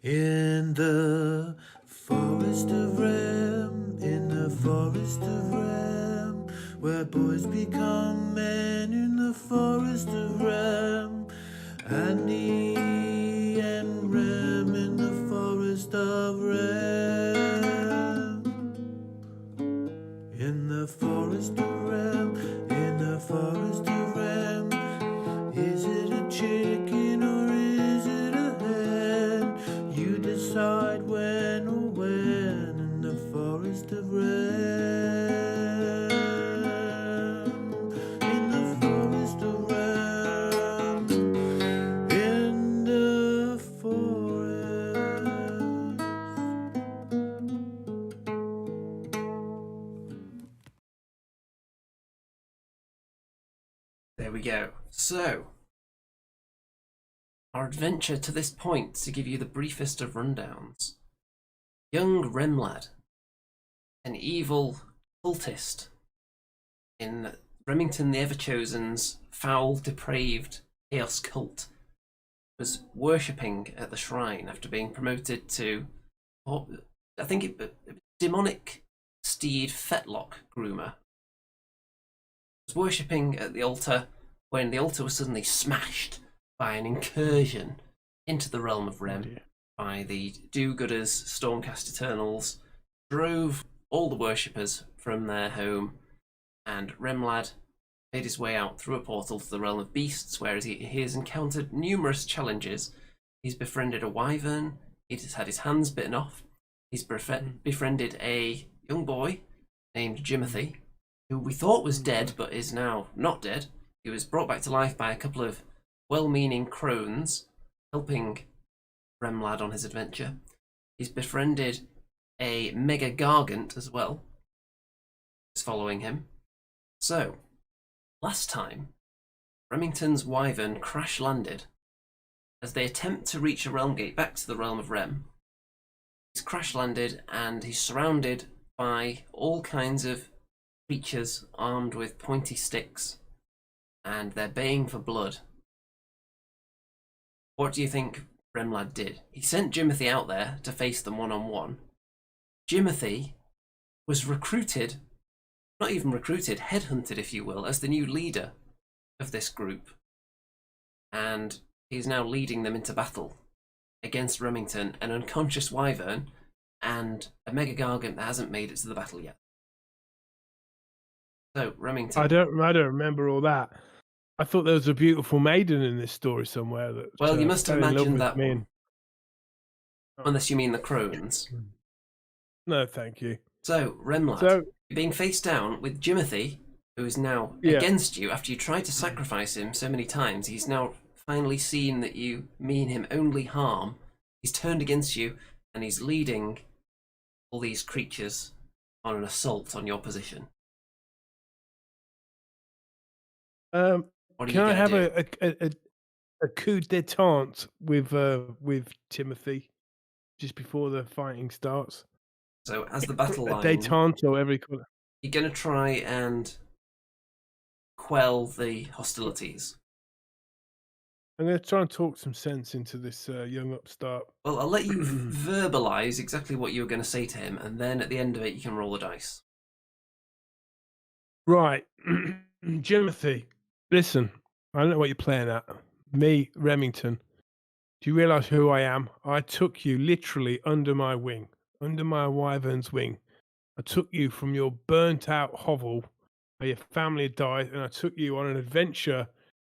In the Forest of Rem, in the Forest of Rem, where boys become men in the Forest of Rem, Andy and Rem in the Forest of Rem, in the Forest of Rem, in the Forest of Rem. Is it a chicken or is it a hen? You decide when or when in the Forest of Rem. In the Forest of Rem. In the forest. There we go. So, our adventure to this point, to give you the briefest of rundowns. Young Remlad, an evil cultist in Remington the Everchosen's foul, depraved chaos cult, was worshipping at the shrine after being promoted to, I think demonic steed fetlock groomer. Was worshipping at the altar when the altar was suddenly smashed by an incursion into the realm of Rem by the do-gooders, Stormcast Eternals, drove all the worshippers from their home, and Remlad made his way out through a portal to the realm of beasts, where he has encountered numerous challenges. He's befriended a wyvern, he's had his hands bitten off, he's befriended a young boy named Jimothy, who we thought was dead but is now not dead. He was brought back to life by a couple of well-meaning crones helping Remlad on his adventure. He's befriended a mega gargant as well. He's following him. So, last time, Remington's wyvern crash-landed. As they attempt to reach a realm gate back to the realm of Rem, he's crash-landed and he's surrounded by all kinds of creatures armed with pointy sticks, and they're baying for blood. What do you think Remlad did? He sent Jimothy out there to face them one-on-one. Jimothy was recruited, not even recruited, headhunted, if you will, as the new leader of this group. And he's now leading them into battle against Remington, an unconscious wyvern, and a mega gargant that hasn't made it to the battle yet. So, Remington. I don't remember all that. I thought there was a beautiful maiden in this story somewhere. That Well, you must have fell in love imagined with that me one. Unless you mean the crones. No, thank you. So, Remlad, you're being face down with Jimothy, who is now against you after you tried to sacrifice him so many times. He's now finally seen that you mean him only harm. He's turned against you, and he's leading all these creatures on an assault on your position. Can I have a coup d'etat with Timothy just before the fighting starts? So as the battle line, a détente or every color. You're going to try and quell the hostilities. I'm going to try and talk some sense into this young upstart. Well, I'll let you verbalise exactly what you were going to say to him, and then at the end of it, you can roll the dice. Right. Jimothy, listen, I don't know what you're playing at. Me, Remington. Do you realise who I am? I took you literally under my wing, under my wyvern's wing. I took you from your burnt-out hovel where your family had died, and I took you on an adventure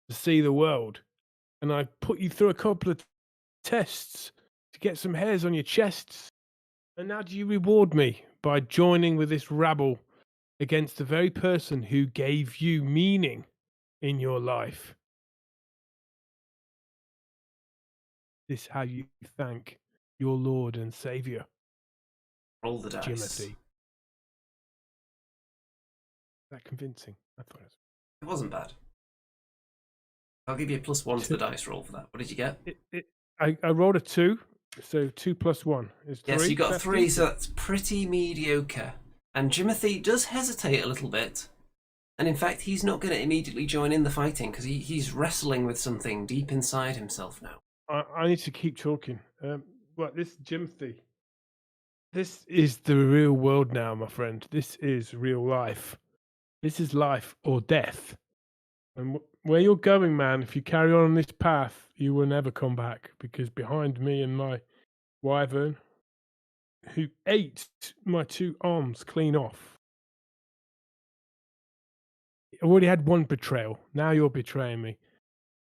to see the world. And I put you through a couple of tests to get some hairs on your chests. And now do you reward me by joining with this rabble against the very person who gave you meaning in your life? This is how you thank your Lord and Saviour. Roll the dice. Jimothy. Is that convincing? I thought it wasn't bad. I'll give you a +1 to the dice roll for that. What did you get? I rolled a 2, so 2 + 1 is 3. Yes, you got a 3, so that's pretty mediocre. And Jimothy does hesitate a little bit. And in fact, he's not going to immediately join in the fighting because he's wrestling with something deep inside himself now. I need to keep talking. This Jimothy. This is the real world now, my friend. This is real life. This is life or death. And where you're going, man, if you carry on this path, you will never come back, because behind me and my wyvern, who ate my 2 arms clean off. I already had one betrayal. Now you're betraying me.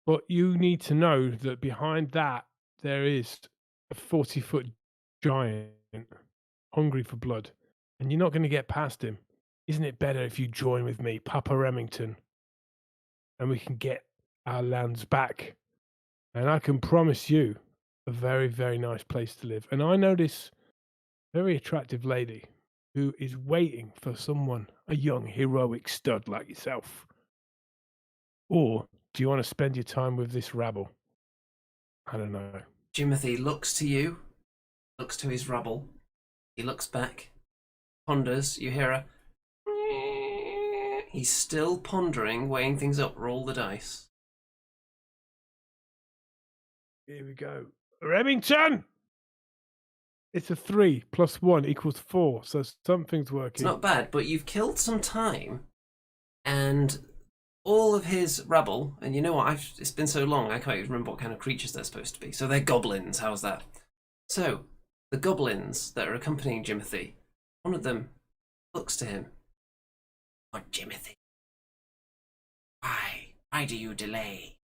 But you need to know that behind that, there is a 40-foot giant hungry for blood. And you're not going to get past him. Isn't it better if you join with me, Papa Remington? And we can get our lands back. And I can promise you a very, very nice place to live. And I know this very attractive lady who is waiting for someone, a young, heroic stud like yourself. Or do you want to spend your time with this rabble? I don't know. Jimothy looks to you, looks to his rabble. He looks back, ponders. You hear a... He's still pondering, weighing things up. Roll the dice. Here we go. Remington! It's a 3 + 1 = 4, so something's working. It's not bad, but you've killed some time, and all of his rabble, and you know what, it's been so long, I can't even remember what kind of creatures they're supposed to be. So they're goblins, how's that? So, the goblins that are accompanying Jimothy, one of them looks to him. Oh, Jimothy. Why do you delay?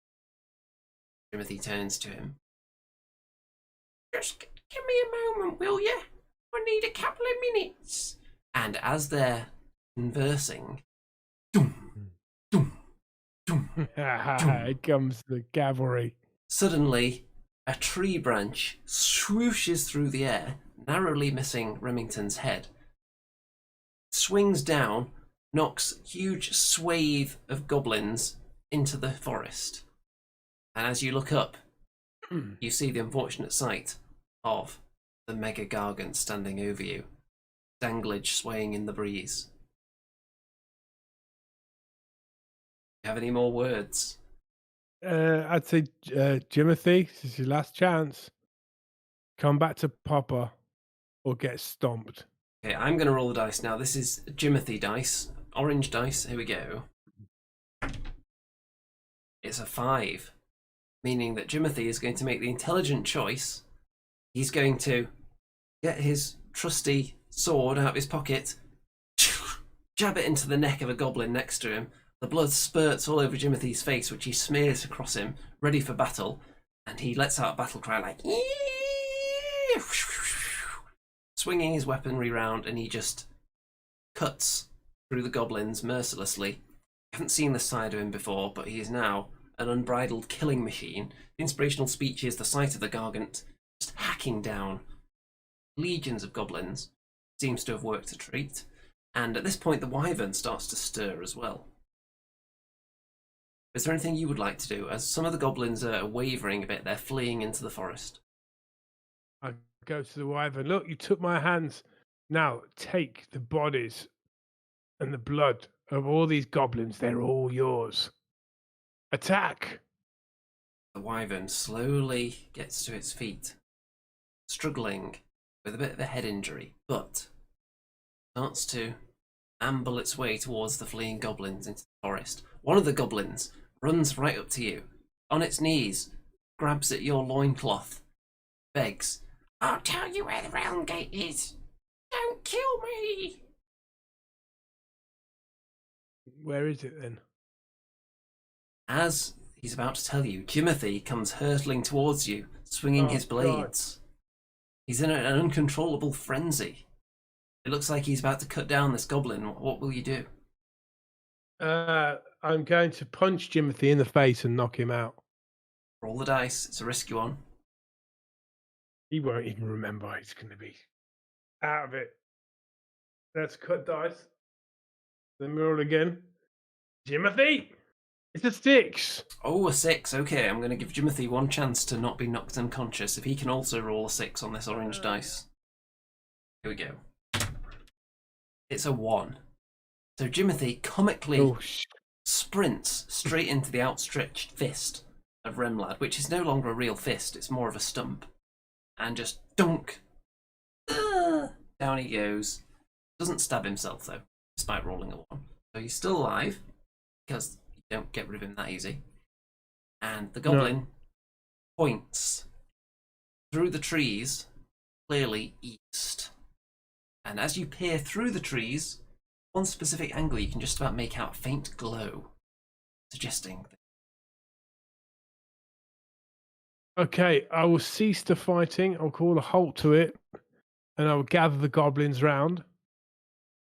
Jimothy turns to him. Just give me a moment, will you? I need a couple of minutes. And as they're conversing, Here comes the cavalry. Suddenly, a tree branch swooshes through the air, narrowly missing Remington's head, swings down, knocks huge swathe of goblins into the forest. And as you look up, you see the unfortunate sight of the mega gargant standing over you, danglage swaying in the breeze. You have any more words? I'd say, Jimothy, this is your last chance. Come back to Papa or get stomped. Okay, I'm going to roll the dice now. This is Jimothy dice. Orange dice. Here we go. It's a 5, meaning that Jimothy is going to make the intelligent choice. He's going to get his trusty sword out of his pocket, jab it into the neck of a goblin next to him. The blood spurts all over Jimothy's face, which he smears across him, ready for battle, and he lets out a battle cry like, swinging his weaponry round, and he just cuts through the goblins mercilessly. I haven't seen this side of him before, but he is now an unbridled killing machine. The inspirational speech is the sight of the gargant just hacking down legions of goblins. Seems to have worked a treat. And at this point, the wyvern starts to stir as well. Is there anything you would like to do? As some of the goblins are wavering a bit, they're fleeing into the forest. I go to the wyvern. Look, you took my hands. Now take the bodies and the blood of all these goblins. They're all yours. Attack! The wyvern slowly gets to its feet, struggling with a bit of a head injury, but starts to amble its way towards the fleeing goblins into the forest. One of the goblins runs right up to you, on its knees, grabs at your loincloth, begs, "I'll tell you where the realm gate is. Don't kill me!" Where is it then? As he's about to tell you, Jimothy comes hurtling towards you, swinging his blades. He's in an uncontrollable frenzy. It looks like he's about to cut down this goblin. What will you do? I'm going to punch Jimothy in the face and knock him out. Roll the dice. It's a risky one. He won't even remember. He's going to be out of it. Let's cut dice. Then we roll again. Jimothy! It's a 6. Oh, a 6. Okay, I'm going to give Jimothy one chance to not be knocked unconscious if he can also roll a 6 on this orange dice. Here we go. It's a 1. So Jimothy comically sprints straight into the outstretched fist of Remlad, which is no longer a real fist, it's more of a stump. And just dunk. Down he goes. Doesn't stab himself though, despite rolling a 1. So he's still alive, because you don't get rid of him that easy. And the goblin points through the trees, clearly east. And as you peer through the trees, one specific angle you can just about make out a faint glow, suggesting that... Okay, I will cease the fighting. I'll call a halt to it, and I will gather the goblins round,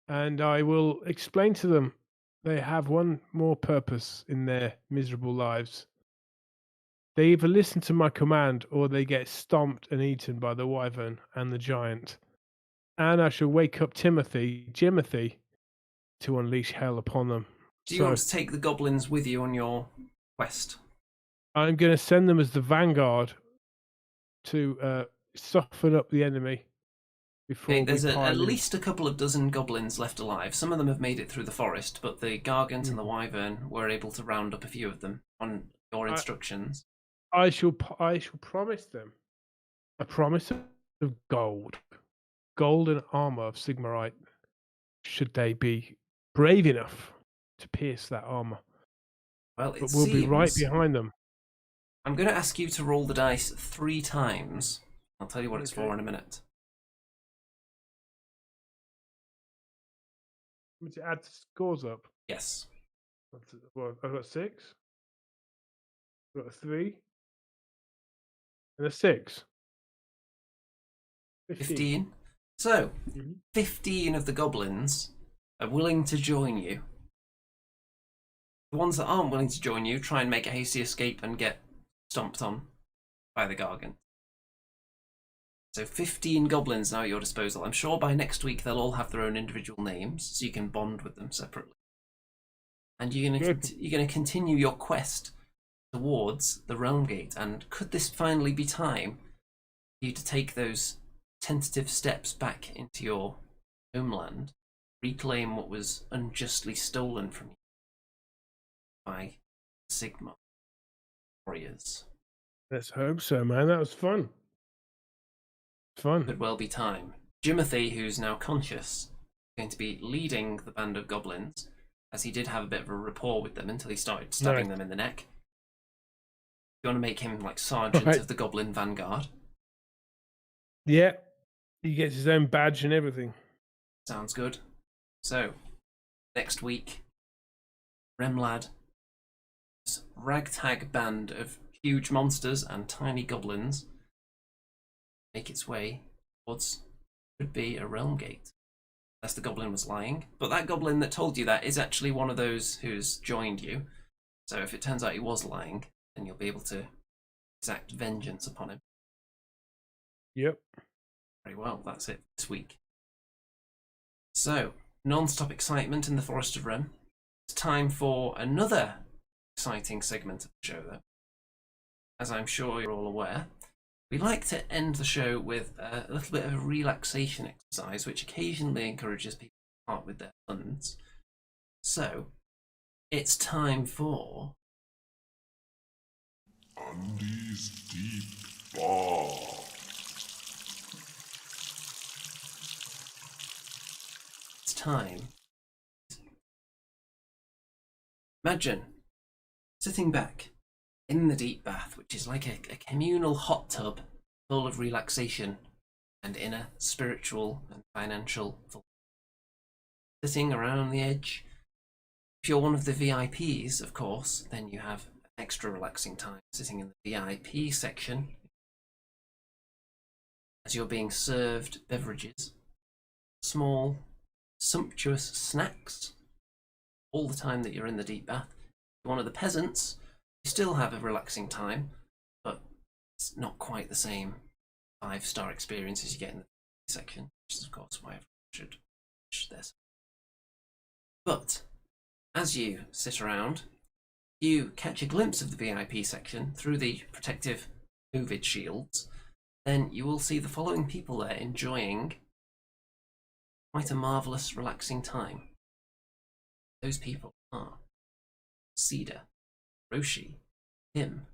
and I will explain to them they have one more purpose in their miserable lives. They either listen to my command or they get stomped and eaten by the wyvern and the giant. And I shall wake up Jimothy, to unleash hell upon them. Do you want to take the goblins with you on your quest? I'm going to send them as the vanguard to soften up the enemy. Before there's at least a couple of dozen goblins left alive. Some of them have made it through the forest, but the gargant and the wyvern were able to round up a few of them on your instructions. I shall promise them a promise of gold and armor of Sigmarite, should they be brave enough to pierce that armor. Well, but we'll be right behind them. I'm going to ask you to roll the dice 3 times. I'll tell you what it's for in a minute. To add scores up? Yes. Well, I've got 6. I've got a 3. And a 6. 15. So, 15 of the goblins are willing to join you. The ones that aren't willing to join you try and make a hasty escape and get stomped on by the Gargant. So 15 goblins now at your disposal. I'm sure by next week they'll all have their own individual names, so you can bond with them separately. And you're gonna continue your quest towards the Realm Gate. And could this finally be time for you to take those tentative steps back into your homeland, reclaim what was unjustly stolen from you by Sigma warriors? Let's hope so, man. That was fun. Fun. Could well be time. Jimothy, who's now conscious, is going to be leading the band of goblins, as he did have a bit of a rapport with them until he started stabbing them in the neck. You want to make him like sergeant of the Goblin Vanguard? Yeah. He gets his own badge and everything. Sounds good. So, next week, Remlad, this ragtag band of huge monsters and tiny goblins, make its way towards could be a realm gate. Unless the goblin was lying. But that goblin that told you that is actually one of those who's joined you. So if it turns out he was lying, then you'll be able to exact vengeance upon him. Yep. Very well, that's it this week. So, non-stop excitement in the Forest of Rem. It's time for another exciting segment of the show, though. As I'm sure you're all aware, we like to end the show with a little bit of a relaxation exercise, which occasionally encourages people to part with their funds. So, it's time for Andy's Deep Bar. It's time. Imagine sitting back in the deep bath, which is like a communal hot tub full of relaxation and inner spiritual and financial fulfillment. Sitting around the edge. If you're one of the VIPs, of course, then you have extra relaxing time sitting in the VIP section as you're being served beverages, small, sumptuous snacks all the time that you're in the deep bath. If you're one of the peasants, you still have a relaxing time, but it's not quite the same 5-star experience as you get in the section, which is of course why everyone should watch this. But as you sit around, you catch a glimpse of the VIP section through the protective COVID shields, then you will see the following people there enjoying quite a marvellous, relaxing time. Those people are Cedar, Roshi, Tim,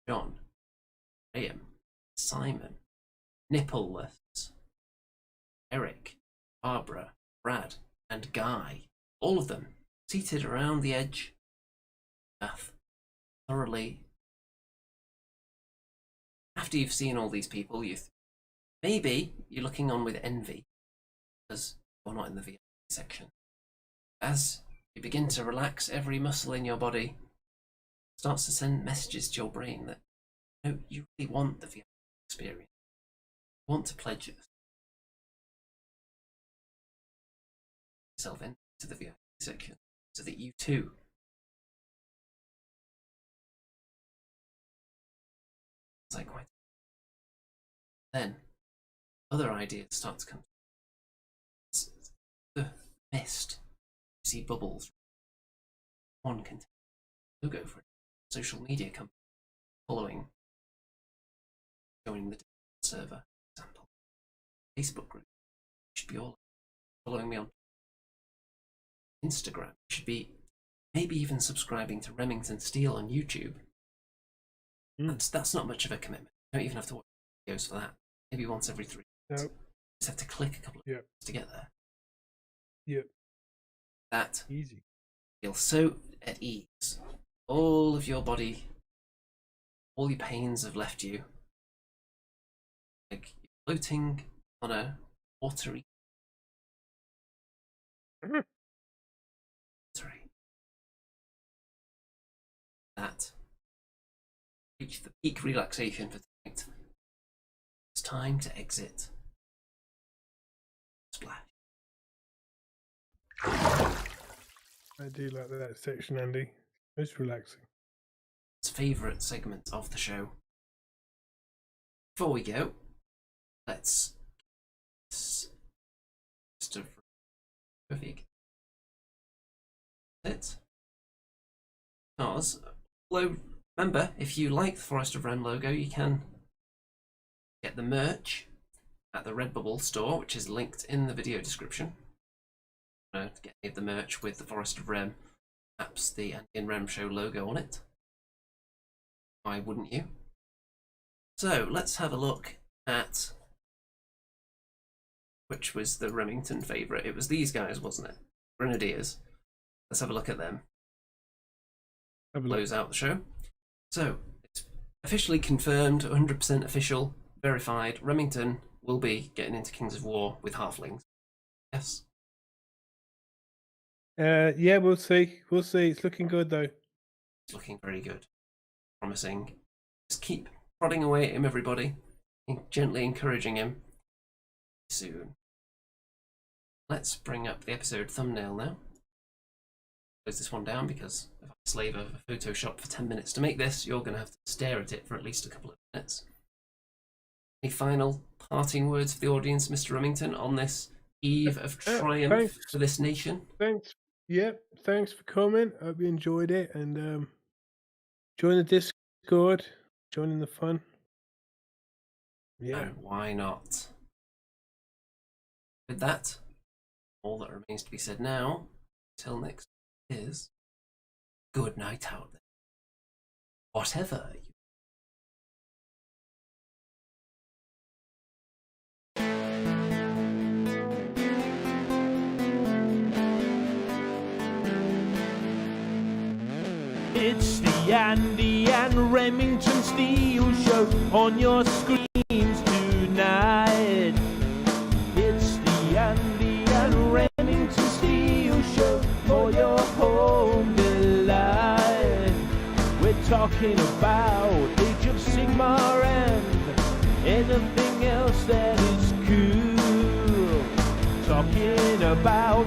John, Graham, Simon, Nippleless, Eric, Barbara, Brad, and Guy. All of them seated around the edge of the bath, thoroughly. After you've seen all these people, maybe you're looking on with envy because you're not in the VIP section. As you begin to relax, every muscle in your body starts to send messages to your brain that you really want the VIP experience. You want to pledge yourself into the VIP section so that you too quite. Then other ideas start to come. The mist. You see bubbles. One can go for it. Social media company following, joining the server, for example. Facebook group. You should be all following me on Instagram. You should be maybe even subscribing to Remington Steel on YouTube. That's not much of a commitment. You don't even have to watch videos for that. Maybe once every 3 months. Nope. You just have to click a couple of times to get there. Yep. That Easy. feel so at ease. All of your body, all your pains have left you. Like you're floating on a watery. That reach the peak relaxation for tonight. It's time to exit. Splash. I do like that section, Andy. It's relaxing. Favourite segment of the show. Before we go, let's just it. Because, although, remember, if you like the Forest of Rem logo, you can get the merch at the Redbubble store, which is linked in the video description. To get any of the merch with the Forest of Rem, perhaps the Andy and Rem Show logo on it. Why wouldn't you? So let's have a look at which was the Remington favourite. It was these guys, wasn't it? Grenadiers. Let's have a look at them. Close out the show. So it's officially confirmed, 100% official, verified. Remington will be getting into Kings of War with Halflings. Yes. Yeah, we'll see. We'll see. It's looking good though. It's looking very good. Promising. Just keep prodding away at him, everybody. Gently encouraging him. Soon. Let's bring up the episode thumbnail now. Close this one down because if I slave over Photoshop for 10 minutes to make this, you're going to have to stare at it for at least a couple of minutes. Any final parting words for the audience, Mr. Remington, on this eve of triumph for this nation? Thanks. Yep. Thanks for coming. Hope you enjoyed it, and join the Discord. Joining the fun. Yeah. No, why not? With that, all that remains to be said now, till next is good night out there. Whatever you It's the Andy and Remington Steel Show on your screens tonight. It's the Andy and Remington Steel Show for your home delight. We're talking about Age of Sigmar and anything else that is cool. Talking about